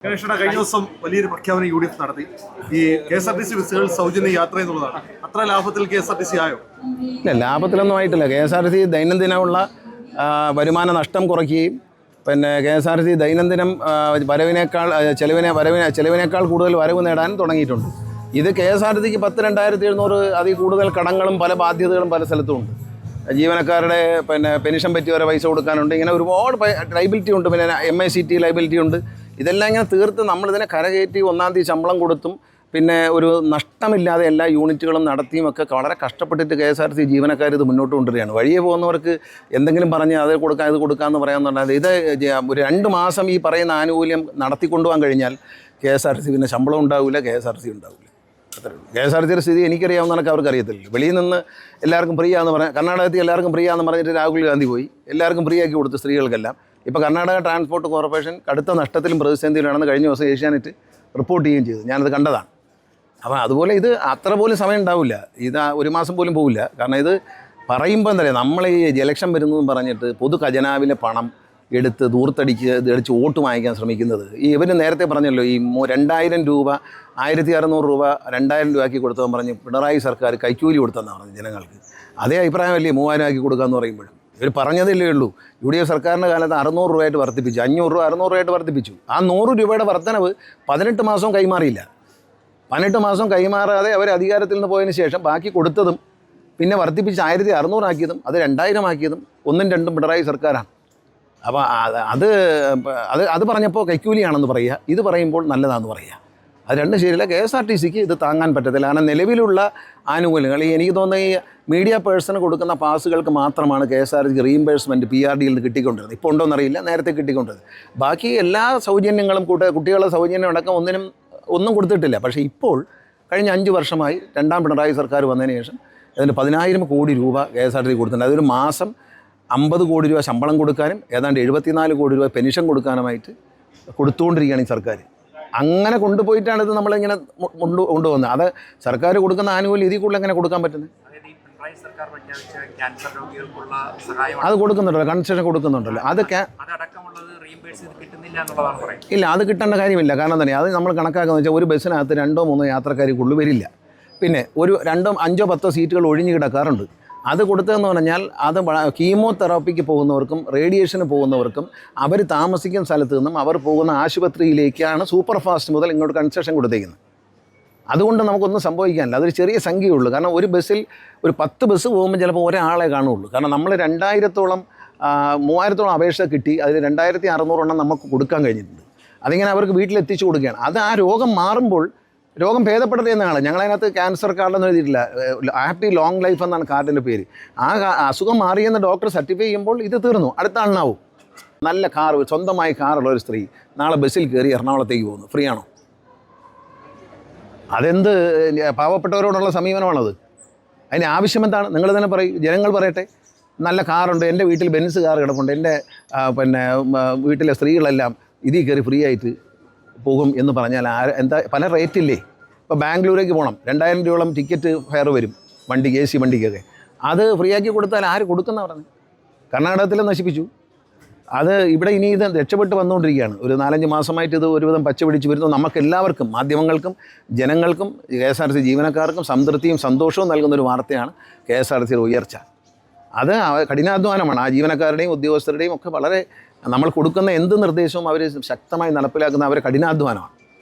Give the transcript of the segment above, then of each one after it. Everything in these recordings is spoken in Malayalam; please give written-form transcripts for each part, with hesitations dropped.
ഗണേഷയുടെ കഴിഞ്ഞ ദിവസം വലിയൊരു പ്രഖ്യാപനം UDF നടത്തി. ഈ KSRTC ബസ്സുകൾ സൗജന്യ യാത്ര എന്നുള്ളതാണ്. അത്ര ലാഭത്തിൽ KSRTC ആയോ? ഇല്ല, ലാഭത്തിലൊന്നും ആയിട്ടില്ല. KSRTC ദൈനംദിനമുള്ള വരുമാന നഷ്ടം കുറയ്ക്കുകയും പിന്നെ KSRTC ദൈനംദിനം ചെലവിനേക്കാൾ കൂടുതൽ വരവ് നേടാൻ തുടങ്ങിയിട്ടുണ്ട്. ഇത് KSRTCക്ക് 10,2,700 അതിൽ കൂടുതൽ കടങ്ങളും പല ബാധ്യതകളും പല സ്ഥലത്തുമുണ്ട്. ജീവനക്കാരുടെ പെൻഷൻ പറ്റിയവരെ പൈസ കൊടുക്കാനുണ്ട്. ഇങ്ങനെ ഒരുപാട് ലൈബിലിറ്റി ഉണ്ട്. പിന്നെ MICT ലൈബിലിറ്റി ഉണ്ട്. ഇതെല്ലാം ഇങ്ങനെ തീർത്ത് നമ്മളിതിനെ കരകയറ്റി 1-ാം തീയതി ശമ്പളം കൊടുത്തും പിന്നെ ഒരു നഷ്ടമില്ലാതെ എല്ലാ യൂണിറ്റുകളും നടത്തിയും ഒക്കെ വളരെ കഷ്ടപ്പെട്ടിട്ട് KSRTC ജീവനക്കാർ ഇത് മുന്നോട്ട് കൊണ്ടുവരികയാണ്. വഴിയെ പോകുന്നവർക്ക് എന്തെങ്കിലും പറഞ്ഞ് അത് കൊടുക്കാം ഇത് കൊടുക്കാമെന്ന് പറയാമെന്നുണ്ടായത് ഇത് ഒരു 2 മാസം ഈ പറയുന്ന ആനുകൂല്യം നടത്തിക്കൊണ്ടുപോകാൻ കഴിഞ്ഞാൽ KSRTC പിന്നെ ശമ്പളം ഉണ്ടാവില്ല, KSRTC ഉണ്ടാവില്ല. അത്രേ ഉള്ളൂ. KSRTCയുടെ സ്ഥിതി എനിക്കറിയാവുന്നതൊക്കെ അവർക്ക് അറിയത്തില്ല. വെളിയിൽ നിന്ന് എല്ലാവർക്കും ഫ്രീ ആണെന്ന് പറയാം. കർണാടകത്തിൽ എല്ലാവർക്കും ഫ്രീ ആണെന്ന് പറഞ്ഞിട്ട് രാഹുൽ ഗാന്ധി പോയി എല്ലാവർക്കും ഫ്രീ ആക്കി കൊടുത്തു സ്ത്രീകൾക്കെല്ലാം. ഇപ്പോൾ കർണാടക ട്രാൻസ്പോർട്ട് കോർപ്പറേഷൻ കടുത്ത നഷ്ടത്തിലും പ്രതിസന്ധിയിലാണെന്ന് കഴിഞ്ഞ ദിവസം ഏഷ്യാനെറ്റ് റിപ്പോർട്ട് ചെയ്യുകയും ചെയ്തു. ഞാനത് കണ്ടതാണ്. അപ്പോൾ അതുപോലെ ഇത് അത്ര പോലും സമയം ഉണ്ടാവില്ല. ഇത് 1 മാസം പോലും പോവില്ല. കാരണം ഇത് പറയുമ്പോൾ എന്താ പറയുക, നമ്മൾ ഈ ഇലക്ഷൻ വരുന്നതെന്ന് പറഞ്ഞിട്ട് പൊതു ഖജനാവിലെ പണം എടുത്ത് ദൂർത്തടിച്ച് വോട്ട് വാങ്ങിക്കാൻ ശ്രമിക്കുന്നത്. ഇവർ നേരത്തെ പറഞ്ഞല്ലോ, ഈ 2,000 രൂപ 1,600 രൂപ 2,000 രൂപയാക്കി കൊടുത്തതെന്ന് പറഞ്ഞ് പിണറായി സർക്കാർ കൈക്കൂലി കൊടുത്തെന്നാണ് പറഞ്ഞത് ജനങ്ങൾക്ക്. അതേ അഭിപ്രായമല്ലേ 3,000 ആക്കി കൊടുക്കാമെന്ന് പറയുമ്പോഴും. ഇവർ പറഞ്ഞതല്ലേ ഉള്ളൂ. UDF സർക്കാരിൻ്റെ കാലത്ത് 600 രൂപയായിട്ട് വർദ്ധിപ്പിച്ചു, 500 രൂപ 600 രൂപയായിട്ട് വർദ്ധിപ്പിച്ചു. ആ 100 രൂപയുടെ വർധനവ് 18 മാസം കൈമാറിയില്ല. 18 മാസം കൈമാറാതെ അവർ അധികാരത്തിൽ നിന്ന് പോയതിന് ശേഷം ബാക്കി കൊടുത്തതും പിന്നെ വർദ്ധിപ്പിച്ച് 1,600 ആക്കിയതും അത് 2,000 ആക്കിയതും 1ഉം 2ഉം പിണറായി സർക്കാരാണ്. അപ്പോൾ അത് പറഞ്ഞപ്പോൾ കൈക്കൂലിയാണെന്ന് പറയുക, ഇത് പറയുമ്പോൾ നല്ലതാണെന്ന് പറയുക. അത് രണ്ടും ശരിയല്ല. KSRTCക്ക് ഇത് താങ്ങാൻ പറ്റത്തില്ല. കാരണം നിലവിലുള്ള ആനുകൂല്യങ്ങൾ എനിക്ക് തോന്നുന്ന ഈ മീഡിയ പേഴ്സണ് കൊടുക്കുന്ന പാസുകൾക്ക് മാത്രമാണ് KSRTC റീഇംബേഴ്സ്മെൻറ്റ് PRDയിൽ നിന്ന് കിട്ടിക്കൊണ്ടിരുന്നത്. ഇപ്പോൾ ഉണ്ടോയെന്നറിയില്ല, നേരത്തെ കിട്ടിക്കൊണ്ടിരുന്നത്. ബാക്കി എല്ലാ സൗജന്യങ്ങളും കുട്ടികളുടെ സൗജന്യം അടക്കം ഒന്നും കൊടുത്തിട്ടില്ല. പക്ഷേ ഇപ്പോൾ കഴിഞ്ഞ 5 വർഷമായി 2ാം പിണറായി സർക്കാർ വന്നതിന് ശേഷം അതിന് 10,000 കോടി രൂപ KSRTC കൊടുത്തിട്ടുണ്ട്. അതൊരു മാസം 50 കോടി രൂപ ശമ്പളം കൊടുക്കാനും ഏതാണ്ട് 74 കോടി രൂപ പെൻഷൻ കൊടുക്കാനുമായിട്ട് കൊടുത്തുകൊണ്ടിരിക്കുകയാണ് ഈ സർക്കാർ. അങ്ങനെ കൊണ്ടുപോയിട്ടാണ് ഇത് നമ്മളിങ്ങനെ കൊണ്ടുപോകുന്നത്. അത് സർക്കാർ കൊടുക്കുന്ന ആനുകൂല്യം ഇതിൽ കൂടുതൽ എങ്ങനെ കൊടുക്കാൻ പറ്റുന്നത്? അത് കൊടുക്കുന്നുണ്ടല്ലോ, കൺസെഷൻ കൊടുക്കുന്നുണ്ടല്ലോ. ഇല്ല, അത് കിട്ടേണ്ട കാര്യമില്ല. കാരണം തന്നെ അത് നമ്മൾ കണക്കാക്കുന്നത് വെച്ചാൽ ഒരു ബസ്സിനകത്ത് 2-3 യാത്രക്കാർ കൂടുതൽ വരില്ല. പിന്നെ ഒരു 2, 5, 10 സീറ്റുകൾ ഒഴിഞ്ഞു കിടക്കാറുണ്ട്. അത് കൊടുത്തതെന്ന് പറഞ്ഞാൽ അത് കീമോതെറാപ്പിക്ക് പോകുന്നവർക്കും റേഡിയേഷന് പോകുന്നവർക്കും അവർ താമസിക്കുന്ന സ്ഥലത്ത് നിന്നും അവർ പോകുന്ന ആശുപത്രിയിലേക്കാണ് സൂപ്പർ ഫാസ്റ്റ് മുതൽ ഇങ്ങോട്ട് കൺസെഷൻ കൊടുത്തേക്കുന്നത്. അതുകൊണ്ട് നമുക്കൊന്നും സംഭവിക്കാനില്ല. അതൊരു ചെറിയ സംഖ്യയുള്ളൂ. കാരണം ഒരു ബസ്സിൽ ഒരു 10 ബസ് പോകുമ്പോൾ ചിലപ്പോൾ ഒരാളെ കാണുകയുള്ളൂ. കാരണം നമ്മൾ 2,000-ഓളം 3,000-ഓളം അപേക്ഷ കിട്ടി. അതിൽ 2,600 എണ്ണം നമുക്ക് കൊടുക്കാൻ കഴിഞ്ഞിട്ടുണ്ട്. അതിങ്ങനെ അവർക്ക് വീട്ടിലെത്തിച്ചു കൊടുക്കുകയാണ്. അത് ആ രോഗം മാറുമ്പോൾ രോഗം ഭേദപ്പെടട്ടെ എന്നാണ്. ഞങ്ങളതിനകത്ത് ക്യാൻസർ കാർഡൊന്നും എഴുതിയിട്ടില്ല, ഹാപ്പി ലോങ് ലൈഫ് എന്നാണ് കാർഡിൻ്റെ പേര്. ആ അസുഖം മാറിയെന്ന് ഡോക്ടർ സർട്ടിഫൈ ചെയ്യുമ്പോൾ ഇത് തീർന്നു, അടുത്ത ആളിനാവും. നല്ല സ്വന്തമായി കാറുള്ള ഒരു സ്ത്രീ നാളെ ബസ്സിൽ കയറി എറണാകുളത്തേക്ക് പോകുന്നു, ഫ്രീ ആണോ? അതെന്ത് പാവപ്പെട്ടവരോടുള്ള സമീപനമാണത്? അതിന് ആവശ്യം എന്താണ്? നിങ്ങൾ തന്നെ പറയും, ജനങ്ങൾ പറയട്ടെ. നല്ല കാറുണ്ട്, എൻ്റെ വീട്ടിൽ ബെൻസ് കാർ കിടപ്പുണ്ട്, എൻ്റെ വീട്ടിലെ സ്ത്രീകളെല്ലാം ഇതിൽ കയറി ഫ്രീ ആയിട്ട് പോകും എന്ന് പറഞ്ഞാൽ എന്താ? പല റേറ്റില്ലേ. ഇപ്പോൾ ബാംഗ്ലൂരേക്ക് പോകണം, 2,000 രൂപയോളം ടിക്കറ്റ് ഫെയർ വരും വണ്ടിക്ക്, AC വണ്ടിക്കൊക്കെ. അത് ഫ്രീ ആക്കി കൊടുത്താൽ ആര് കൊടുക്കുന്ന പറഞ്ഞു? കർണാടകത്തിൽ നശിപ്പിച്ചു. അത് ഇവിടെ ഇനി ഇത് രക്ഷപ്പെട്ട് വന്നുകൊണ്ടിരിക്കുകയാണ്. ഒരു 4-5 മാസമായിട്ട് ഇത് ഒരുവിധം പച്ച പിടിച്ച് വരുന്നു. നമുക്കെല്ലാവർക്കും, മാധ്യമങ്ങൾക്കും ജനങ്ങൾക്കും KSRTC ജീവനക്കാർക്കും സംതൃപ്തിയും സന്തോഷവും നൽകുന്നൊരു വാർത്തയാണ് KSRTCയുടെ ഉയർച്ച. അത് കഠിനാധ്വാനമാണ്. ആ ജീവനക്കാരുടെയും ഉദ്യോഗസ്ഥരുടെയും ഒക്കെ വളരെ നമ്മൾ കൊടുക്കുന്ന എന്ത് നിർദ്ദേശവും അവർ ശക്തമായി നടപ്പിലാക്കുന്ന അവരെ കഠിനാധ്വാനമാണ്,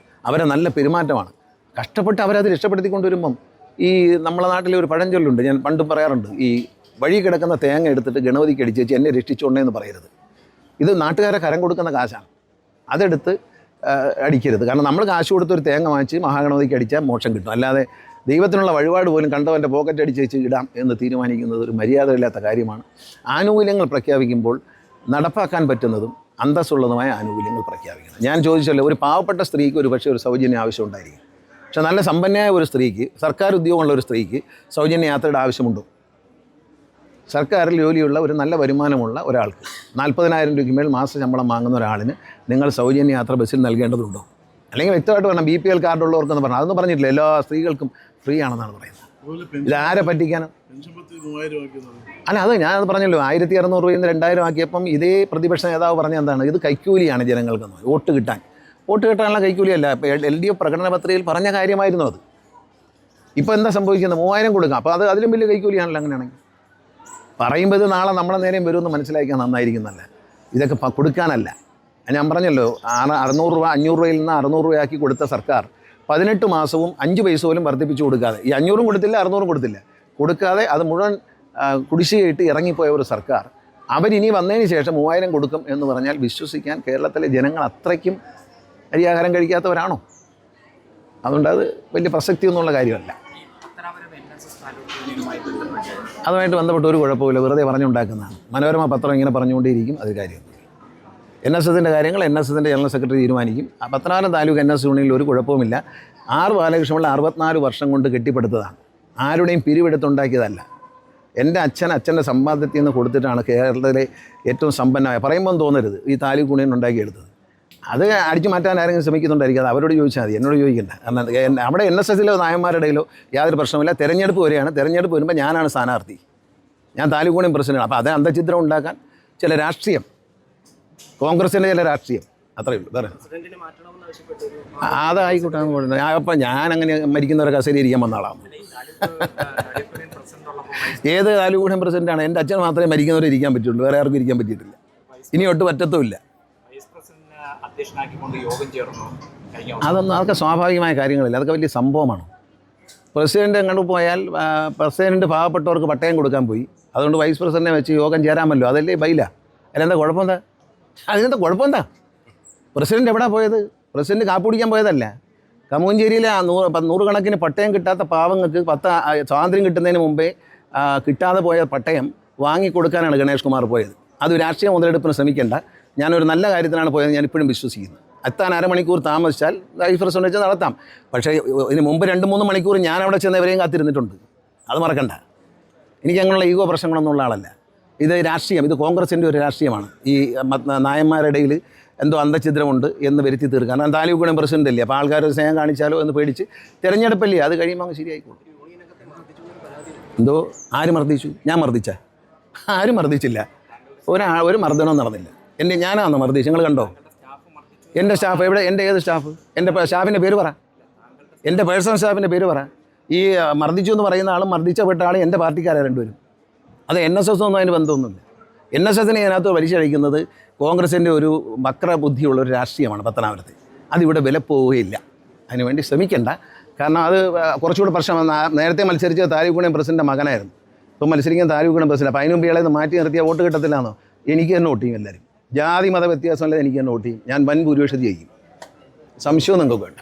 അവരെ നല്ല പെരുമാറ്റമാണ്. കഷ്ടപ്പെട്ട് അവരത് രക്ഷപ്പെടുത്തിക്കൊണ്ടുവരുമ്പം ഈ നമ്മളെ നാട്ടിലെ ഒരു പഴഞ്ചൊല്ലുണ്ട്, ഞാൻ പണ്ടും പറയാറുണ്ട്, ഈ വഴി കിടക്കുന്ന തേങ്ങ എടുത്തിട്ട് ഗണപതിക്ക് അടിച്ച് വെച്ച് എന്നെ രക്ഷിച്ചോണ്ടേന്ന് പറയരുത്. ഇത് നാട്ടുകാരെ കരം കൊടുക്കുന്ന കാശാണ്, അതെടുത്ത് അടിക്കരുത്. കാരണം നമ്മൾ കാശ് കൊടുത്തൊരു തേങ്ങ വാങ്ങിച്ച് മഹാഗണപതിക്ക് അടിച്ചാൽ മോക്ഷം കിട്ടും. അല്ലാതെ ദൈവത്തിനുള്ള വഴിപാട് പോലും കണ്ടവൻ്റെ പോക്കറ്റ് അടിച്ച് വെച്ച് ഇടാം എന്ന് തീരുമാനിക്കുന്നത് ഒരു മര്യാദയില്ലാത്ത കാര്യമാണ്. ആനുകൂല്യങ്ങൾ പ്രഖ്യാപിക്കുമ്പോൾ നടപ്പാക്കാൻ പറ്റുന്നതും അന്തസ്സുള്ളതുമായ ആനുകൂല്യങ്ങൾ പ്രഖ്യാപിക്കണം. ഞാൻ ചോദിച്ചല്ലോ, ഒരു പാവപ്പെട്ട സ്ത്രീക്ക് ഒരു പക്ഷേ ഒരു സൗജന്യ ആവശ്യം ഉണ്ടായിരിക്കും. പക്ഷേ നല്ല സമ്പന്നയായ ഒരു സ്ത്രീക്ക്, സർക്കാർ ഉദ്യോഗമുള്ള ഒരു സ്ത്രീക്ക് സൗജന്യ യാത്രയുടെ ആവശ്യമുണ്ടോ? സർക്കാരിൽ ജോലിയുള്ള ഒരു നല്ല വരുമാനമുള്ള ഒരാൾക്ക് 40,000 രൂപയ്ക്ക് മേൽ മാസ ശമ്പളം വാങ്ങുന്ന ഒരാളിന് നിങ്ങൾ സൗജന്യ യാത്ര ബസ്സിൽ നൽകേണ്ടതുണ്ടോ? അല്ലെങ്കിൽ വ്യക്തമായിട്ട് വേണം BPL കാർഡുള്ളവർക്കെന്ന് പറഞ്ഞാൽ അതൊന്നും പറഞ്ഞിട്ടില്ല. എല്ലാ സ്ത്രീകൾക്കും ഫ്രീ ആണെന്നാണ് പറയുന്നത്. ഇതാരെ പറ്റിക്കാനും? അല്ല, അത് ഞാനത് പറഞ്ഞല്ലോ, 1,600 രൂപയിൽ നിന്ന് 2,000 ആക്കിയപ്പം ഇതേ പ്രതിപക്ഷ നേതാവ് പറഞ്ഞ എന്താണ്, ഇത് കൈക്കൂലിയാണ് ജനങ്ങൾക്കെന്ന്, വോട്ട് കിട്ടാൻ. വോട്ട് കിട്ടാനുള്ള കൈക്കൂലിയല്ല. LDF പ്രകടന പത്രികയിൽ പറഞ്ഞ കാര്യമായിരുന്നു അത്. ഇപ്പോൾ എന്താ സംഭവിക്കുന്നത്? 3000 കൊടുക്കാം. അപ്പോൾ അത് അതിലും വലിയ കൈക്കൂലിയാണല്ലോ അങ്ങനെയാണെങ്കിൽ. പറയുമ്പോൾ ഇത് നാളെ നമ്മളെ നേരെയും വരുമെന്ന് മനസ്സിലാക്കിയാൽ നന്നായിരിക്കുന്നല്ല. ഇതൊക്കെ കൊടുക്കാനല്ല. ഞാൻ പറഞ്ഞല്ലോ, 600 രൂപ 500 രൂപയിൽ നിന്ന് 600 രൂപയാക്കി കൊടുത്ത സർക്കാർ 18 മാസവും 5 പൈസ പോലും വർദ്ധിപ്പിച്ച് കൊടുക്കാതെ, ഈ 500 കൊടുത്തില്ല 600 കൊടുത്തില്ല, കൊടുക്കാതെ അത് മുഴുവൻ കുടിശ്ശികയിട്ട് ഇറങ്ങിപ്പോയ ഒരു സർക്കാർ അവരിനി വന്നതിന് ശേഷം 3000 കൊടുക്കും എന്ന് പറഞ്ഞാൽ വിശ്വസിക്കാൻ കേരളത്തിലെ ജനങ്ങൾ അത്രയ്ക്കും അരിയാഹാരം കഴിക്കാത്തവരാണോ? അതുകൊണ്ട് അത് വലിയ പ്രസക്തിയൊന്നുമുള്ള കാര്യമല്ല. അതുമായിട്ട് ബന്ധപ്പെട്ട് ഒരു കുഴപ്പമില്ല, വെറുതെ പറഞ്ഞുണ്ടാക്കുന്നതാണ്. മനോരമ പത്രം ഇങ്ങനെ പറഞ്ഞുകൊണ്ടേയിരിക്കും, അത് കാര്യം. NSSൻ്റെ കാര്യങ്ങൾ NSSൻ്റെ ജനറൽ സെക്രട്ടറി തീരുമാനിക്കും. പത്തനാപുരം താലൂക്ക് NSS യൂണിയനിൽ ഒരു കുഴപ്പവുമില്ല. ബാലകൃഷ്ണപിള്ള 64 വർഷം കൊണ്ട് കെട്ടിപ്പടുത്തതാണ്. ആരുടെയും പിരിവെടുത്തുണ്ടാക്കിയതല്ല. എൻ്റെ അച്ഛൻ്റെ സമ്പാദ്യത്തിൽ നിന്ന് കൊടുത്തിട്ടാണ് കേരളത്തിലെ ഏറ്റവും സമ്പന്നമായ, പറയുമ്പോൾ തോന്നരുത്, ഈ താലൂക്ക് യൂണിയൻ ഉണ്ടാക്കിയെടുത്തത്. അത് അടിച്ചു മാറ്റാൻ ആരെങ്കിലും ശ്രമിക്കുന്നുണ്ടായിരിക്കും, അത് അവരോട് ചോദിച്ചാൽ മതി, എന്നോട് ചോദിക്കണ്ട. കാരണം അവിടെ NSSലോ നായന്മാരുടെ ഇടയിലോ യാതൊരു പ്രശ്നമില്ല. തെരഞ്ഞെടുപ്പ് വരെയാണ്. തെരഞ്ഞെടുപ്പ് വരുമ്പോൾ ഞാനാണ് സ്ഥാനാർത്ഥി, ഞാൻ താലൂക്ക് യൂണിയൻ പ്രസിഡന്റാണ്. അപ്പോൾ അത് അന്തഃഛിദ്രം ഉണ്ടാക്കാൻ ചില രാഷ്ട്രീയം, കോൺഗ്രസിൻ്റെ ചില രാഷ്ട്രീയം, അത്രയേ ഉള്ളൂ. വേറെ അതായിക്കോട്ടെ. അപ്പം ഞാൻ അങ്ങനെ മരിക്കുന്നവരെ കസേരയിൽ ഇരിക്കാൻ വന്ന ആളാണ്. ഏത് താലൂക്ക് യൂണിയൻ പ്രസിഡന്റാണ്? എൻ്റെ അച്ഛൻ മാത്രമേ മരിക്കുന്നവരെ ഇരിക്കാൻ പറ്റുള്ളൂ, വേറെ ആർക്കും ഇരിക്കാൻ പറ്റിയിട്ടില്ല. ഇനി ഒട്ട് പറ്റത്തുമില്ല. അതൊക്കെ സ്വാഭാവികമായ കാര്യങ്ങളില്ല, അതൊക്കെ വലിയ സംഭവമാണ്. പ്രസിഡന്റ് എങ്ങോട്ട് പോയാൽ പ്രസിഡന്റ് പാവപ്പെട്ടവർക്ക് പട്ടയം കൊടുക്കാൻ പോയി, അതുകൊണ്ട് വൈസ് പ്രസിഡന്റിനെ വെച്ച് യോഗം ചേരാമല്ലോ, അതല്ലേ ബൈല. അതിനെന്താ കുഴപ്പമെന്താ? കുഴപ്പമെന്താ? പ്രസിഡന്റ് എവിടെ പോയത്? പ്രസിഡന്റ് കാപ്പ് കുടിക്കാൻ പോയതല്ല. കമൂഞ്ചേരിയിലെ 100 കണക്കിന് പട്ടയം കിട്ടാത്ത പാവങ്ങൾക്ക് സ്വാതന്ത്ര്യം കിട്ടുന്നതിന് മുമ്പേ കിട്ടാതെ പോയ പട്ടയം വാങ്ങിക്കൊടുക്കാനാണ് ഗണേഷ് കുമാർ പോയത്. അത് രാഷ്ട്രീയ മുതലെടുപ്പിന് ശ്രമിക്കേണ്ട. ഞാനൊരു നല്ല കാര്യത്തിനാണ് പോയത്, ഞാൻ ഇപ്പോഴും വിശ്വസിക്കുന്നു. എത്താൻ അരമണിക്കൂർ താമസിച്ചാൽ വൈസ് പ്രസിഡന്റ് വെച്ച് നടത്താം. പക്ഷേ ഇതിന് മുമ്പ് 2-3 മണിക്കൂർ ഞാൻ അവിടെ ചെന്നവരെയും കാത്തിരുന്നിട്ടുണ്ട്, അത് മറക്കണ്ട. എനിക്ക് അങ്ങനെയുള്ള ഈഗോ പ്രശ്നങ്ങളൊന്നും ആളല്ല. ഇത് രാഷ്ട്രീയം, ഇത് കോൺഗ്രസിൻ്റെ ഒരു രാഷ്ട്രീയമാണ്. ഈ നായന്മാരുടെ ഇടയിൽ എന്തോ അന്തഃഛിദ്രമുണ്ട് എന്ന് വരുത്തി തീർക്കാൻ. കാരണം താലൂക്ക് യൂണിയൻ പ്രസിഡന്റ് അല്ലേ, അപ്പോൾ ആൾക്കാർ സ്നേഹം കാണിച്ചാലോ എന്ന് പേടിച്ച് തിരഞ്ഞെടുപ്പല്ലേ, അത് കഴിയുമ്പോൾ അങ്ങ് ശരിയായിക്കോളും. എന്തോ ആര് മർദ്ദിച്ചു? ഞാൻ മർദ്ദിച്ച? ആരും മർദ്ദിച്ചില്ല. ഒരു മർദ്ദനവും നടന്നില്ല. ഞാനാണോ മർദ്ദിച്ചു? നിങ്ങൾ കണ്ടോ? എൻ്റെ സ്റ്റാഫ് എവിടെ? എൻ്റെ ഏത് സ്റ്റാഫ്? എൻ്റെ സ്റ്റാഫിൻ്റെ പേര് പറ. എൻ്റെ പേഴ്സണൽ സ്റ്റാഫിൻ്റെ പേര് പറ. ഈ മർദ്ദിച്ചു എന്ന് പറയുന്ന ആളും മർദ്ദിച്ചപ്പെട്ട ആളും എൻ്റെ പാർട്ടിക്കാരാണ് രണ്ടുപേരും. അത് NSS ഒന്നും അതിന് ബന്ധമൊന്നുമില്ല. NSSനെ അതിനകത്ത് വലിച്ചഴിക്കുന്നത് കോൺഗ്രസിൻ്റെ ഒരു വക്രബുദ്ധിയുള്ള ഒരു രാഷ്ട്രീയമാണ് പത്തനാപുരത്ത്. അതിവിടെ വില പോവുകയില്ല. അതിനുവേണ്ടി ശ്രമിക്കേണ്ട. കാരണം അത് കുറച്ചുകൂടെ പ്രശ്നം. നേരത്തെ മത്സരിച്ച താലൂക്ക് യൂണിയൻ പ്രസിഡൻ്റെ മകനായിരുന്നു, ഇപ്പോൾ മത്സരിക്കുന്ന താലൂക്ക് യൂണിയൻ പ്രസിഡന്റ്. അപ്പോൾ അതിന് മുമ്പ് ഇയാളെ മാറ്റി നിർത്തിയാൽ വോട്ട് കിട്ടത്തില്ലാന്നോ? എനിക്ക് തന്നെ വോട്ട് ചെയ്യും എല്ലാവരും. ജാതി മത വ്യത്യാസമല്ല, എനിക്ക് തന്നെ വോട്ട് ചെയ്യും. ഞാൻ വൻ ഭൂരിപക്ഷത്തിൽ ജയിക്കും, സംശയം നിങ്ങൾക്ക് വേണ്ട.